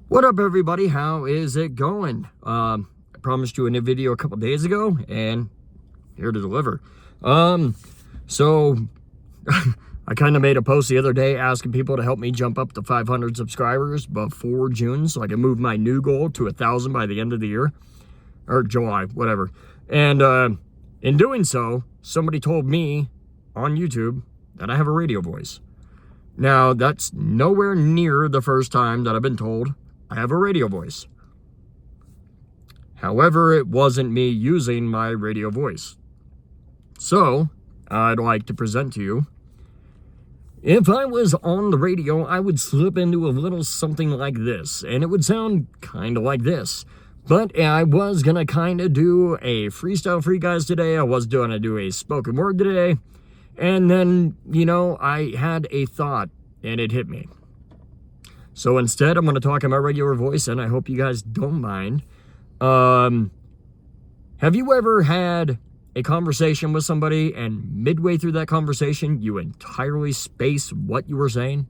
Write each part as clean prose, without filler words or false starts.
What up, everybody? How is it going? I promised you a new video a couple days ago, and here to deliver. So I kind of made a post the other day asking people to help me jump up to 500 subscribers before June, so I can move my new goal to 1,000 by the end of the year, or July, whatever. And in doing so, somebody told me on YouTube that I have a radio voice. Now, that's nowhere near the first time that I've been told I have a radio voice. However, it wasn't me using my radio voice. So, I'd like to present to you, if I was on the radio, I would slip into a little something like this, and it would sound kind of like this. But I was going to kind of do a freestyle for you guys today. I was going to do a spoken word today. And then, I had a thought, and it hit me. So instead, I'm going to talk in my regular voice, and I hope you guys don't mind. Have you ever had a conversation with somebody, and midway through that conversation, you entirely space what you were saying?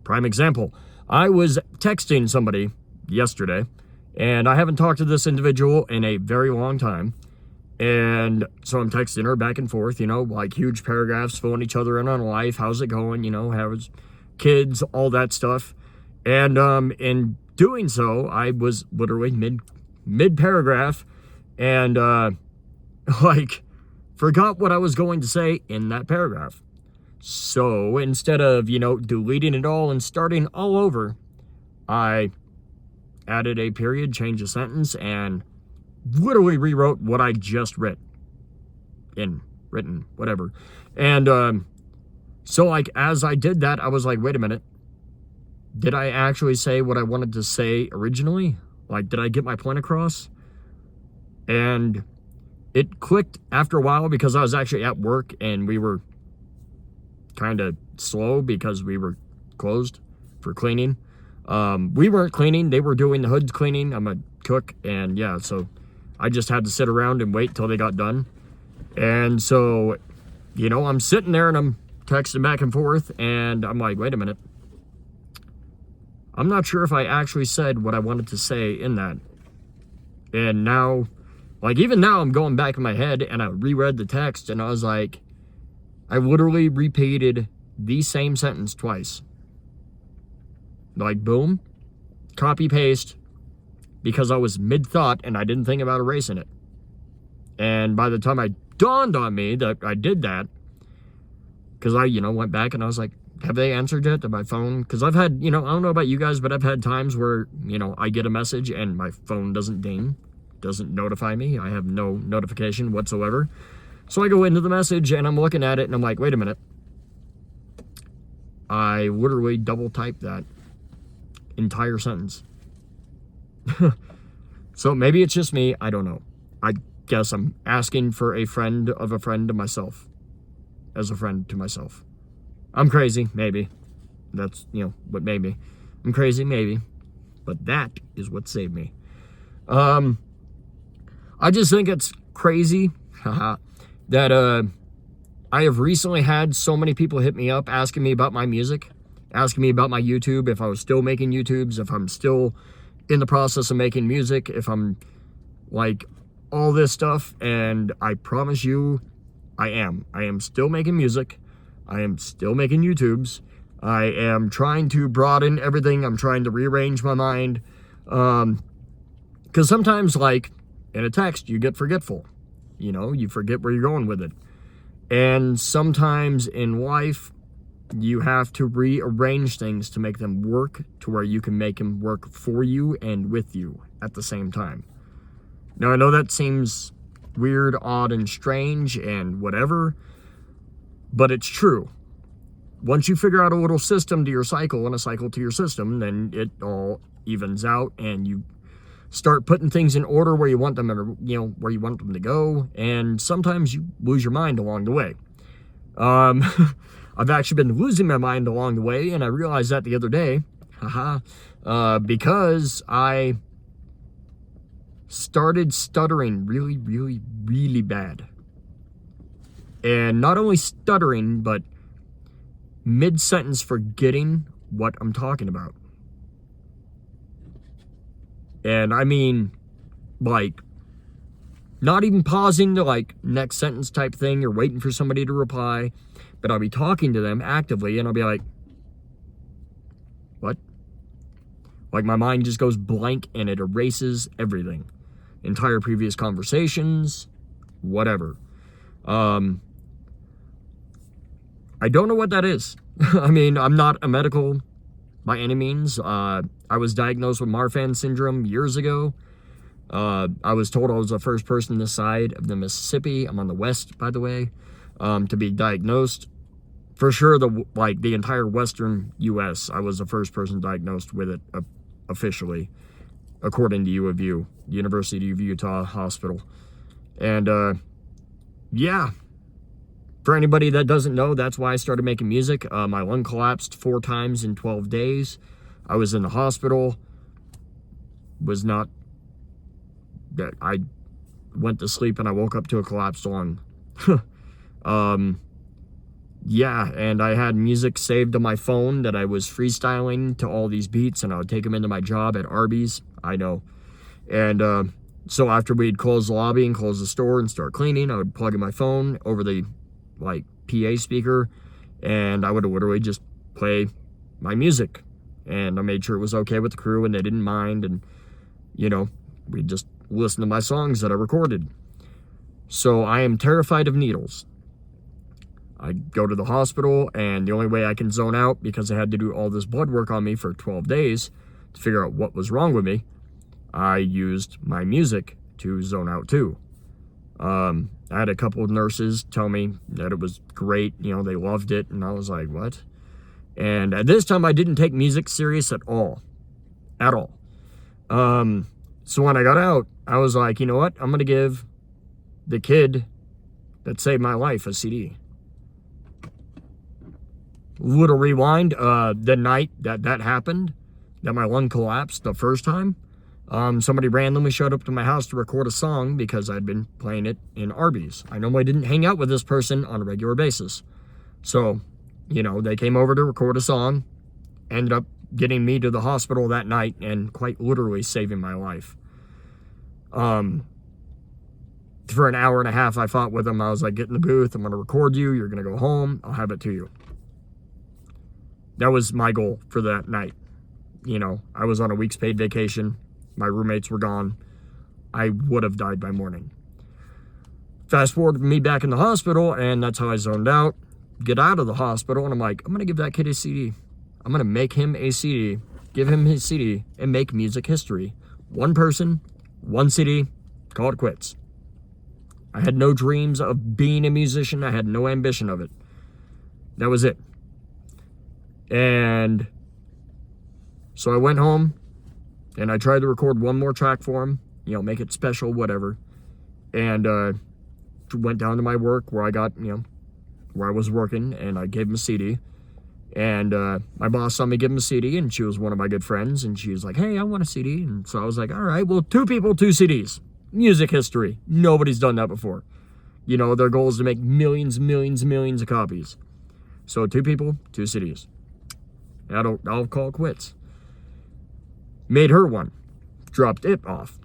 Prime example, I was texting somebody yesterday, and I haven't talked to this individual in a very long time. And so I'm texting her back and forth, like huge paragraphs, filling each other in on life. How's it going? How's kids, all that stuff. And in doing so, I was literally mid-paragraph and forgot what I was going to say in that paragraph. So instead of, deleting it all and starting all over, I added a period, changed a sentence, and literally rewrote what I just written, whatever. And so as I did that, I was like, wait a minute, did I actually say what I wanted to say originally? Did I get my point across? And it clicked after a while because I was actually at work and we were kind of slow because we were closed for cleaning. We weren't cleaning, they were doing the hoods cleaning. I'm a cook, and yeah, so I just had to sit around and wait till they got done. And so, I'm sitting there and I'm texting back and forth, and I'm like, wait a minute. I'm not sure if I actually said what I wanted to say in that. And now, even now I'm going back in my head and I reread the text and I was like, I literally repeated the same sentence twice. Boom, copy, paste, because I was mid-thought and I didn't think about erasing it. And by the time it dawned on me that I did that, because I, went back and I was like, have they answered yet to my phone? Because I've had, I don't know about you guys, but I've had times where, I get a message and my phone doesn't ding, doesn't notify me. I have no notification whatsoever. So I go into the message and I'm looking at it and I'm like, wait a minute. I literally double typed that entire sentence. So maybe it's just me. I don't know. I guess I'm asking for a friend of a friend to myself. As a friend to myself. I'm crazy, maybe. That's, what made me. I'm crazy, maybe. But that is what saved me. I just think it's crazy that I have recently had so many people hit me up asking me about my music, asking me about my YouTube, if I was still making YouTubes, if I'm still in the process of making music, if I'm all this stuff. And I promise you, I am still making music. I am still making YouTubes. I am trying to broaden everything. I'm trying to rearrange my mind. Because sometimes, in a text, you get forgetful. You forget where you're going with it. And sometimes in life, you have to rearrange things to make them work to where you can make them work for you and with you at the same time. Now, I know that seems weird, odd, and strange, and whatever, but it's true. Once you figure out a little system to your cycle and a cycle to your system, then it all evens out, and you start putting things in order where you want them, where you want them to go, and sometimes you lose your mind along the way. I've actually been losing my mind along the way, and I realized that the other day, because I started stuttering really, really, really bad. And not only stuttering, but mid-sentence forgetting what I'm talking about. And I mean, like, not even pausing to, like, next sentence type thing. You're waiting for somebody to reply. But I'll be talking to them actively, and I'll be like, what? Like, my mind just goes blank, and it erases everything. Entire previous conversations, whatever. I don't know what that is. I mean, I'm not a medical by any means. I was diagnosed with Marfan syndrome years ago. I was told I was the first person this side of the Mississippi. I'm on the west, by the way, to be diagnosed. For sure, the entire western U.S., I was the first person diagnosed with it officially, according to U of U, University of Utah Hospital. And, yeah. For anybody that doesn't know, that's why I started making music. My lung collapsed 4 times in 12 days. I was in the hospital. I went to sleep and I woke up to a collapsed lung. Yeah, and I had music saved on my phone that I was freestyling to all these beats, and I would take them into my job at Arby's. I know. And so after we'd close the lobby and close the store and start cleaning, I would plug in my phone over the PA speaker, and I would literally just play my music, and I made sure it was okay with the crew and they didn't mind, and we'd just listen to my songs that I recorded. So I am terrified of needles. I go to the hospital, and the only way I can zone out, because they had to do all this blood work on me for 12 days to figure out what was wrong with me, I used my music to zone out too. I had a couple of nurses tell me that it was great, they loved it, and I was like, what? And at this time, I didn't take music serious at all. At all. So when I got out, I was like, you know what? I'm going to give the kid that saved my life a CD. Little rewind, the night that happened, that my lung collapsed the first time, somebody randomly showed up to my house to record a song because I'd been playing it in Arby's. I normally didn't hang out with this person on a regular basis. So, they came over to record a song, ended up getting me to the hospital that night and quite literally saving my life. For an hour and a half, I fought with them. I was like, get in the booth. I'm going to record you. You're going to go home. I'll have it to you. That was my goal for that night. I was on a week's paid vacation. My roommates were gone. I would have died by morning. Fast forward to me back in the hospital, and that's how I zoned out. Get out of the hospital, and I'm like, I'm going to give that kid a CD. I'm going to make him a CD, give him his CD, and make music history. One person, one CD, call it quits. I had no dreams of being a musician. I had no ambition of it. That was it. And so I went home, and I tried to record one more track for him, make it special, whatever. And went down to my work where I got, where I was working, and I gave him a CD. And my boss saw me give him a CD, and she was one of my good friends, and she was like, hey, I want a CD. And so I was like, all right, well, 2 people, 2 CDs. Music history. Nobody's done that before. Their goal is to make millions, millions, millions of copies. So 2 people, 2 CDs. I'll call it quits. Made her one. Dropped it off.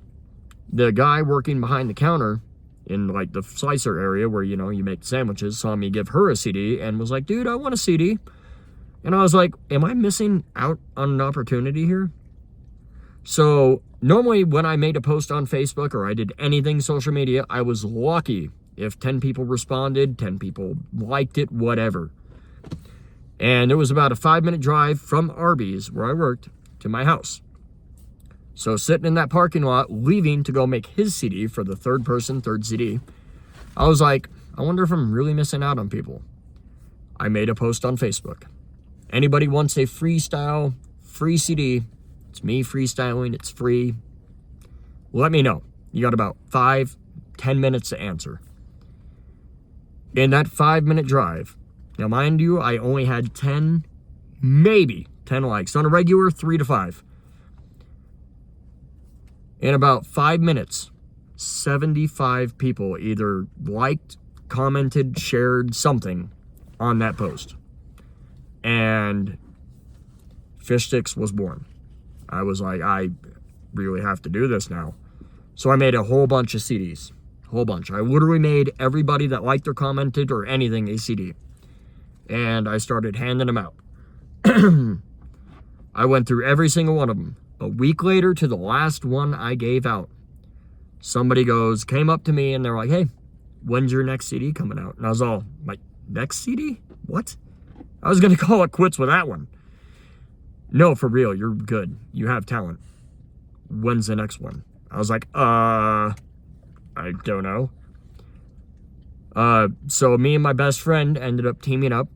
The guy working behind the counter in the slicer area where, you make sandwiches, saw me give her a CD and was like, dude, I want a CD. And I was like, am I missing out on an opportunity here? So normally when I made a post on Facebook or I did anything social media, I was lucky if 10 people responded, 10 people liked it, whatever. And it was about a 5-minute drive from Arby's, where I worked, to my house. So sitting in that parking lot, leaving to go make his CD for the third CD, I was like, I wonder if I'm really missing out on people. I made a post on Facebook. Anybody wants a freestyle, free CD, it's me freestyling, it's free. Let me know. You got about 5-10 minutes to answer. In that 5-minute drive, now mind you, I only had 10, maybe 10 likes. On a regular, 3 to 5. In about 5 minutes, 75 people either liked, commented, shared something on that post. And Stix was born. I was like, really have to do this now. So I made a whole bunch of CDs. Whole bunch. I literally made everybody that liked or commented or anything a CD. And I started handing them out. I went through every single one of them. A week later to the last one I gave out, somebody came up to me and they're like, hey, when's your next CD coming out? And I was all, my next CD? What? I was going to call it quits with that one. No, for real, you're good. You have talent. When's the next one? I was like, I don't know. So me and my best friend ended up teaming up.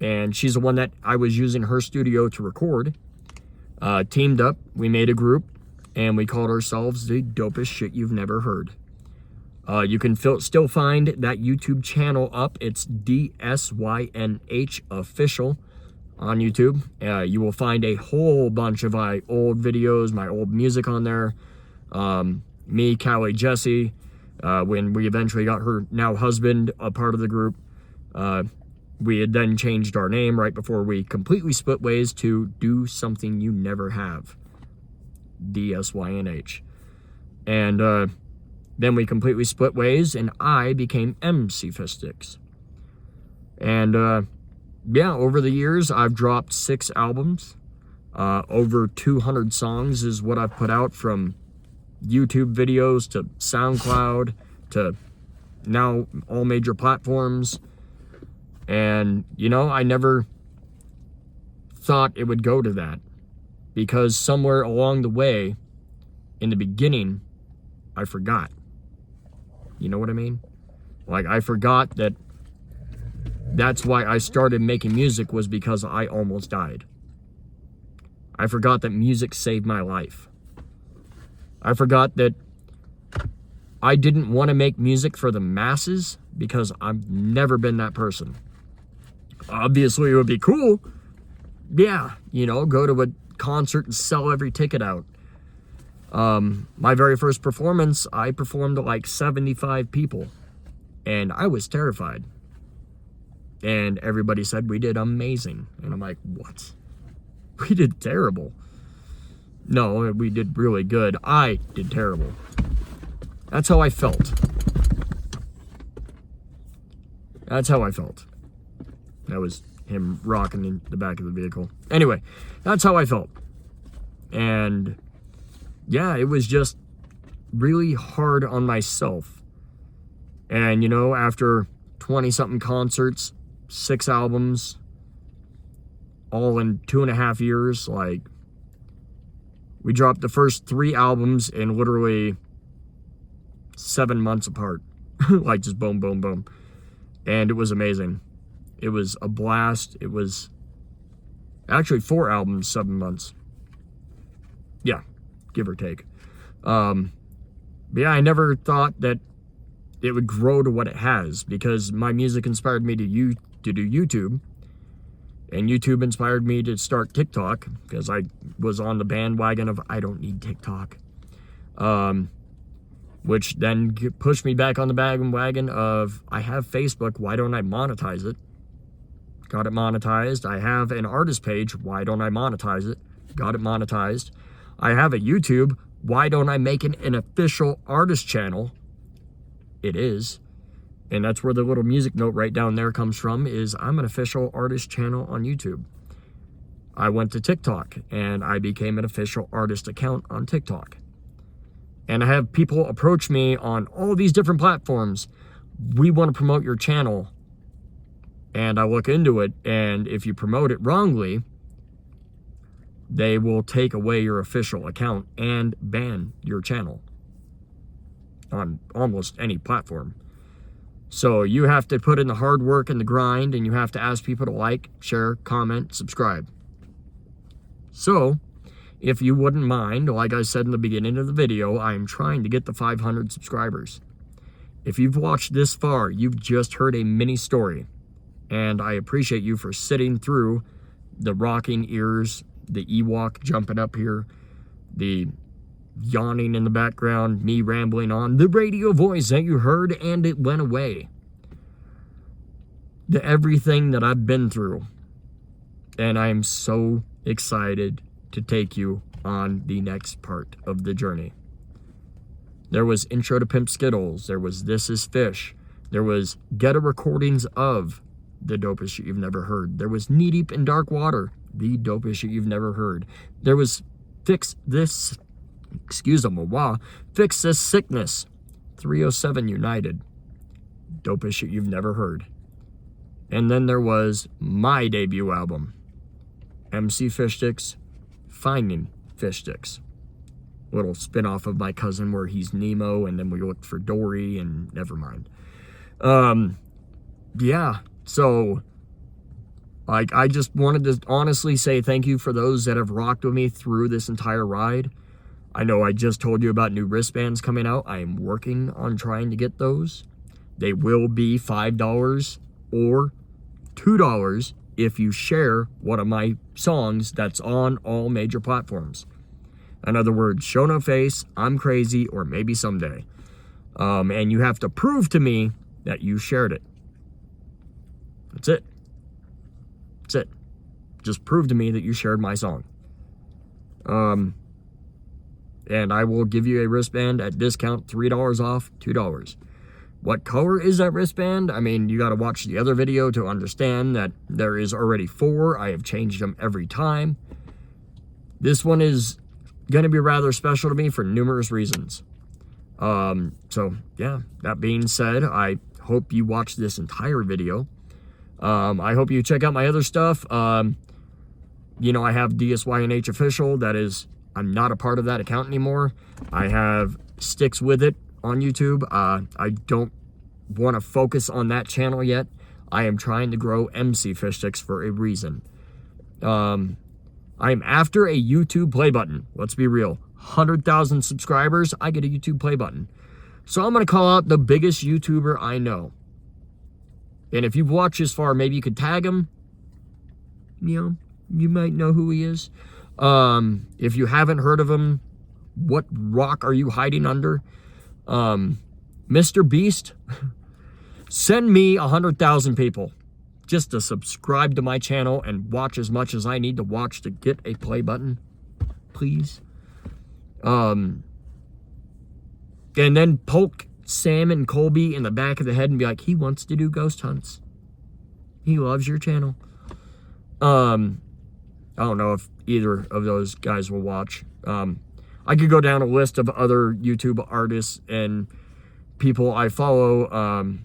And she's the one that I was using her studio to record. Teamed up, we made a group, and we called ourselves the dopest shit you've never heard. You can still find that YouTube channel up. It's DSYNH Official on YouTube. You will find a whole bunch of my old videos, my old music on there. Me, Callie, Jesse, when we eventually got her now husband a part of the group. We had then changed our name right before we completely split ways to Do Something You Never Have. DSYNH. And then we completely split ways and I became Emcee for Stix. And yeah, over the years I've dropped 6 albums. Over 200 songs is what I've put out, from YouTube videos to SoundCloud to now all major platforms. And, you know, I never thought it would go to that, because somewhere along the way, in the beginning, I forgot. You know what I mean? Like, I forgot that that's why I started making music, was because I almost died. I forgot that music saved my life. I forgot that I didn't want to make music for the masses, because I've never been that person. Obviously, it would be cool. Yeah, you know, go to a concert and sell every ticket out. My very first performance, I performed to like 75 people. And I was terrified. And everybody said we did amazing. And I'm like, what? We did terrible. No, we did really good. I did terrible. That's how I felt. That's how I felt. That was him rocking in the back of the vehicle. Anyway, that's how I felt. And yeah, it was just really hard on myself. And, you know, after 20-something concerts, 6 albums, all in 2.5 years, like, we dropped the first 3 albums in literally 7 months apart. Like, just boom, boom, boom. And it was amazing. It was a blast. It was actually 4 albums, 7 months. Yeah, give or take. But yeah, I never thought that it would grow to what it has, because my music inspired me to do YouTube. And YouTube inspired me to start TikTok, because I was on the bandwagon of I don't need TikTok. Which then pushed me back on the bandwagon of I have Facebook, why don't I monetize it? Got it monetized. I have an artist page, why don't I monetize it? Got it monetized. I have a YouTube, why don't I make it an official artist channel? It is. And that's where the little music note right down there comes from, is I'm an official artist channel on YouTube. I went to TikTok and I became an official artist account on TikTok. And I have people approach me on all these different platforms. We want to promote your channel. And I look into it, and if you promote it wrongly, they will take away your official account and ban your channel on almost any platform. So you have to put in the hard work and the grind, and you have to ask people to like, share, comment, subscribe. So, if you wouldn't mind, like I said in the beginning of the video, I am trying to get the 500 subscribers. If you've watched this far, you've just heard a mini story. And I appreciate you for sitting through the rocking ears, the Ewok jumping up here, the yawning in the background, me rambling on, the radio voice that you heard and it went away. The everything that I've been through. And I am so excited to take you on the next part of the journey. There was Intro to Pimp Skittles. There was This Is Fish. There was Get a Recordings of, the dopest shit you've never heard. There was Knee Deep in Dark Water, the dopest shit you've never heard. There was Fix This Sickness, 307 United, dopest shit you've never heard. And then there was my debut album, Emcee Fish Stix, Finding Fish Stix. Little spin-off of My Cousin where he's Nemo, and then we looked for Dory, and never mind. Yeah, so like, I just wanted to honestly say thank you for those that have rocked with me through this entire ride. I know I just told you about new wristbands coming out. I am working on trying to get those. They will be $5 or $2 if you share one of my songs that's on all major platforms. In other words, Show No Face, I'm Crazy, or Maybe Someday. And you have to prove to me that you shared it. That's it. That's it. Just prove to me that you shared my song. And I will give you a wristband at discount, $3 off, $2. What color is that wristband? I mean, you got to watch the other video to understand that there is already 4. I have changed them every time. This one is going to be rather special to me for numerous reasons. So yeah, that being said, I hope you watch this entire video. I hope you check out my other stuff. You know, I have DSYNH Official. That is, I'm not a part of that account anymore. I have Stix With It on YouTube. I don't want to focus on that channel yet. I am trying to grow Emcee Fish Stix for a reason. I'm after a YouTube play button. Let's be real. 100,000 subscribers, I get a YouTube play button. So I'm going to call out the biggest YouTuber I know. And if you've watched this far, maybe you could tag him. You know, you might know who he is. If you haven't heard of him, what rock are you hiding under? Mr. Beast, send me 100,000 people just to subscribe to my channel and watch as much as I need to watch to get a play button, please. And then poke Sam and Colby in the back of the head and be like, he wants to do ghost hunts. He loves your channel. I don't know if either of those guys will watch. I could go down a list of other YouTube artists and people I follow.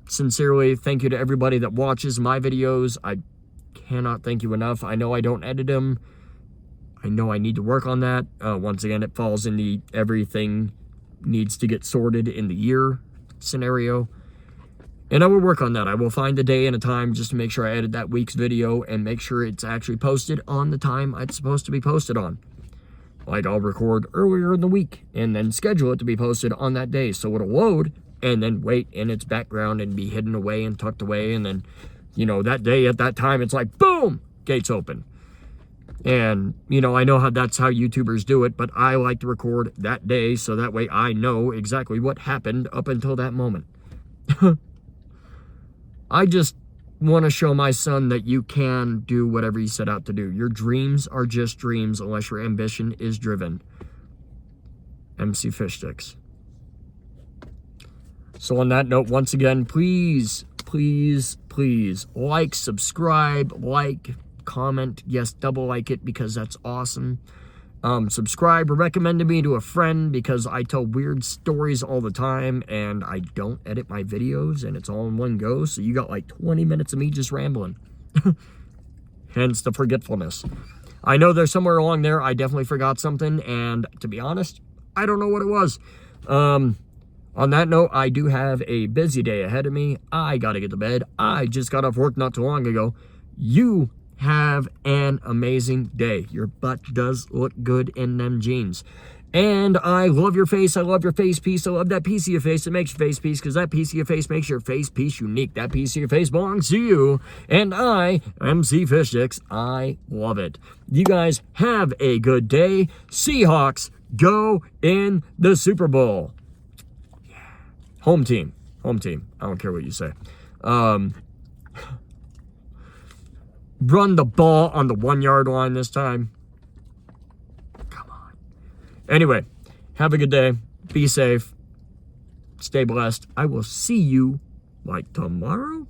Sincerely, thank you to everybody that watches my videos. I cannot thank you enough. I know I don't edit them. I know I need to work on that. Once again, it falls in the everything needs to get sorted in the year scenario. And I will work on that. I will find a day and a time just to make sure I edit that week's video and make sure it's actually posted on the time it's supposed to be posted on. Like, I'll record earlier in the week and then schedule it to be posted on that day so it'll load and then wait in its background and be hidden away and tucked away. And then, you know, that day at that time, it's like, boom, gates open. And, you know, I know how that's how YouTubers do it, but I like to record that day so that way I know exactly what happened up until that moment. I just want to show my son that you can do whatever you set out to do. Your dreams are just dreams unless your ambition is driven. Emcee Fish Stix. So on that note, once again, please, please, please like, subscribe, like, comment. Yes, double like it because that's awesome. Subscribe or recommend me to a friend because I tell weird stories all the time and I don't edit my videos and it's all in one go. So you got like 20 minutes of me just rambling. Hence the forgetfulness. I know there's somewhere along there I definitely forgot something, and to be honest, I don't know what it was. On that note, I do have a busy day ahead of me. I gotta get to bed. I just got off work not too long ago. You have an amazing day. Your butt does look good in them jeans. And I love your face. I love your face piece. I love that piece of your face that makes your face piece, because that piece of your face makes your face piece unique. That piece of your face belongs to you. And I, Emcee Fish Stix, I love it. You guys have a good day. Seahawks, go in the Super Bowl. Home team. Home team. I don't care what you say. Run the ball on the 1 yard line this time. Anyway, have a good day. Be safe. Stay blessed. I will see you like tomorrow.